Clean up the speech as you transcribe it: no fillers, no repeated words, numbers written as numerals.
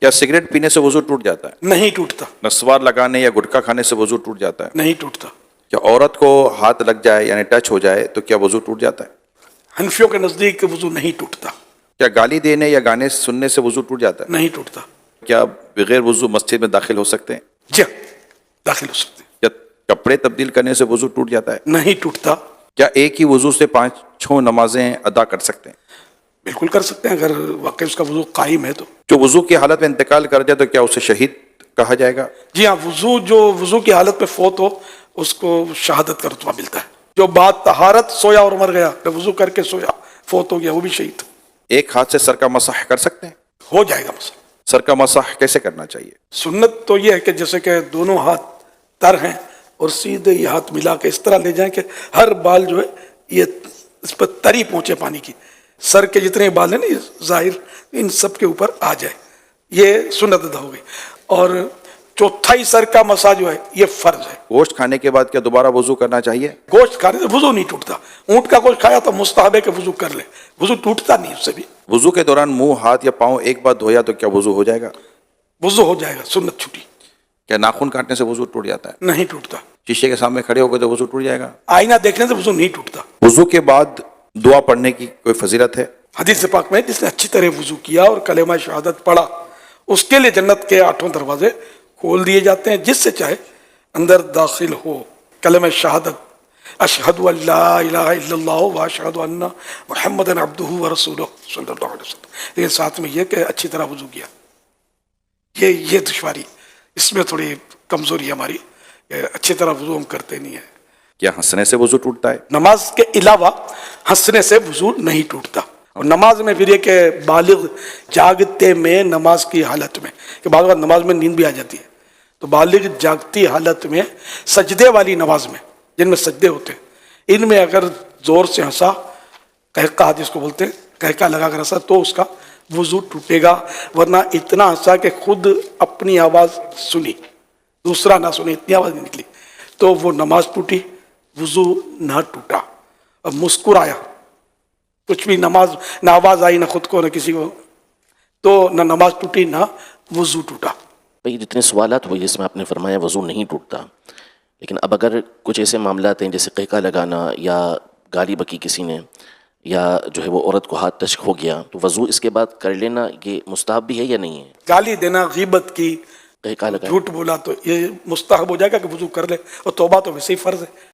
کیا سگریٹ پینے سے وضو ٹوٹ جاتا ہے؟ نہیں ٹوٹتا، نسوار لگانے یا گٹکا کھانے سے وضو ٹوٹ جاتا ہے؟ نہیں ٹوٹتا۔ کیا عورت کو ہاتھ لگ جائے یعنی ٹچ ہو جائے تو کیا وضو ٹوٹ جاتا ہے؟ حنفیوں کے نزدیک وضو نہیں ٹوٹتا، کیا گالی دینے یا گانے سننے سے وضو ٹوٹ جاتا ہے؟ نہیں ٹوٹتا۔ کیا بغیر وضو مسجد میں داخل ہو سکتے ہیں؟ جی داخل ہو سکتے ہیں، کیا کپڑے تبدیل کرنے سے وضو ٹوٹ جاتا ہے؟ نہیں ٹوٹتا۔ کیا ایک ہی وضو سے 5 نمازیں ادا کر سکتے ہیں؟ بالکل کر سکتے ہیں، اگر واقعی اس کا وضو قائم ہے تو۔ جو وضو کی حالت میں انتقال کر جائے تو کیا اسے شہید کہا جائے گا؟ جی ہاں، جو وضو کی حالت میں فوت ہو اس کو شہادت کا رتبہ ملتا ہے۔ جو بعد طہارت سویا اور مر گیا، وضو کر کے سویا فوت ہو گیا، وہ بھی شہید ایک ہاتھ سے سر کا مسح کر سکتے ہیں؟ ہو جائے گا۔ مسئلہ سر کا مسح کیسے کرنا چاہیے؟ سنت تو یہ ہے کہ جیسے کہ دونوں ہاتھ تر ہیں اور سیدھے یہ ہاتھ ملا کے اس طرح لے جائیں کہ ہر بال جو ہے یہ اس پر تری پہنچے پانی کی، سر کے جتنے بال ہیں نا یہ ظاہر ان سب کے اوپر آ جائے، یہ سنت ادا ہو گئی۔ اور چوتھائی سر کا مسا جو ہے یہ فرض ہے۔ گوشت کھانے کے بعد کیا دوبارہ وضو کرنا چاہیے؟ گوشت کھانے سے وضو نہیں ٹوٹتا، اونٹ کا گوشت کھایا تو مستحب ہے کہ وضو کر لے، وضو ٹوٹتا نہیں اس سے بھی۔ وضو کے دوران منہ، ہاتھ یا پاؤں ایک بار دھویا تو کیا وضو ہو جائے گا؟ وضو ہو جائے گا، سنت چھٹی، کیا ناخن کاٹنے سے وضو ٹوٹ جاتا ہے؟ نہیں ٹوٹتا۔ شیشے کے سامنے کھڑے ہو گئے تو وضو ٹوٹ جائے گا؟ آئینہ دیکھنے سے وضو نہیں ٹوٹتا۔ وضو کے بعد دعا پڑھنے کی کوئی فضیلت ہے؟ حدیث پاک میں جس نے اچھی طرح وضو کیا اور کلمہ شہادت پڑھا اس کے لیے جنت کے 8 دروازے کھول دیے جاتے ہیں، جس سے چاہے اندر داخل ہو۔ کلمہ شہادت اشہد ان لا الہ الا اللہ و اشہد ان محمد عبدہ و رسولہ صلی اللہ علیہ وسلم، لیکن ساتھ میں یہ کہ اچھی طرح وضو کیا۔ یہ دشواری، اس میں تھوڑی کمزوری ہے ہماری، کہ اچھی طرح وضو ہم کرتے نہیں ہیں۔ کیا ہنسنے سے وضو ٹوٹتا ہے؟ نماز کے علاوہ ہنسنے سے وضو نہیں ٹوٹتا۔ اور نماز میں پھر یہ کہ بالغ جاگتے میں نماز کی حالت میں، کہ بعض اوقات نماز میں نیند بھی آ جاتی ہے، تو بالغ جاگتی حالت میں سجدے والی نماز میں جن میں سجدے ہوتے ہیں، ان میں اگر زور سے ہنسا، قہقہ جس کو بولتے ہیں، قہقہ لگا کر ہنسا تو اس کا وضو ٹوٹے گا، ورنہ اتنا ہنسا کہ خود اپنی آواز سنی دوسرا نہ سنے، اتنی آواز نہیں نکلی تو وہ نماز ٹوٹی، وضو نہ ٹوٹا۔ اور مسکرایا، کچھ بھی نماز نہ آواز آئی نہ خود کو نہ کسی کو، تو نہ نماز ٹوٹی نہ وضو ٹوٹا۔ بھئی جتنے سوالات ہوئے جس میں آپ نے فرمایا وضو نہیں ٹوٹتا، لیکن اب اگر کچھ ایسے معاملات ہیں جیسے قہقہ لگانا یا گالی بکی کسی نے یا جو ہے وہ عورت کو ہاتھ ٹچ ہو گیا، تو وضو اس کے بعد کر لینا یہ مستحب بھی ہے یا نہیں ہے؟ گالی دینا، غیبت کی، قہقہ لگانا جھوٹ بولا تو یہ مستحب ہو جائے گا کہ وضو کر لے، اور توبہ تو ویسے ہی فرض ہے۔